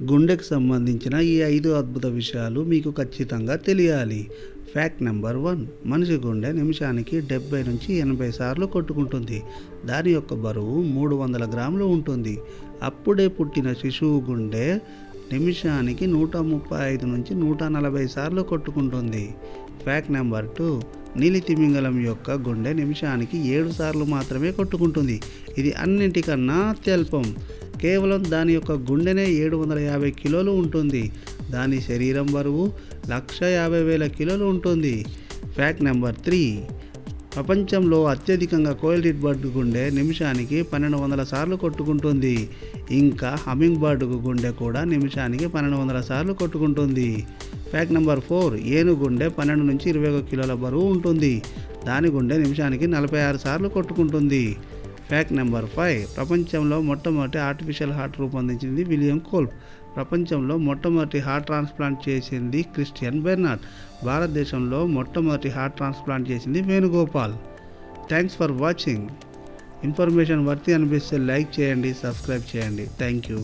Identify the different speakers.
Speaker 1: గుండెకు సంబంధించిన ఈ 5 అద్భుత విషయాలు మీకు ఖచ్చితంగా తెలియాలి. Fact number 1. మనిషి గుండె నిమిషానికి 70 నుంచి 80 సార్లు కొట్టుకుంటుంది. దాని యొక్క బరువు 300 గ్రాములు ఉంటుంది. అప్పుడే పుట్టిన శిశువు గుండె నిమిషానికి 135 నుంచి 140 సార్లు కొట్టుకుంటుంది. Fact number 2. నీలి తిమింగలం యొక్క గుండె నిమిషానికి 7 సార్లు మాత్రమే కొట్టుకుంటుంది. ఇది అన్నింటికన్నా అత్యల్పం. కేవలం దాని యొక్క గుండెనే 750 కిలోలు ఉంటుంది. దాని శరీరం బరువు 150,000 కిలోలు ఉంటుంది. Fact number 3. ప్రపంచంలో అత్యధికంగా కోయిల్ రీడ్ బర్డ్ గుండె నిమిషానికి 1200 సార్లు కొట్టుకుంటుంది. ఇంకా హమ్మింగ్ బర్డ్ గుండె కూడా నిమిషానికి 1200 సార్లు కొట్టుకుంటుంది. Fact number 4. ఏనుగు గుండె 12 నుంచి 21 కిలోల బరువు ఉంటుంది. దాని గుండె నిమిషానికి 46 సార్లు కొట్టుకుంటుంది. Fact number 5. ప్రపంచంలో మొట్టమొదటి ఆర్టిఫిషియల్ హార్ట్ రూపొందించింది విలియం కోల్ప్. ప్రపంచంలో మొట్టమొదటి హార్ట్ ట్రాన్స్ప్లాంట్ చేసింది క్రిస్టియన్ బెర్నార్డ్. భారతదేశంలో మొట్టమొదటి హార్ట్ ట్రాన్స్ప్లాంట్ చేసింది Venugopal. Thanks for watching. Information worthy అనిపిస్తే లైక్ చేయండి, సబ్స్క్రైబ్ చేయండి. Thank you.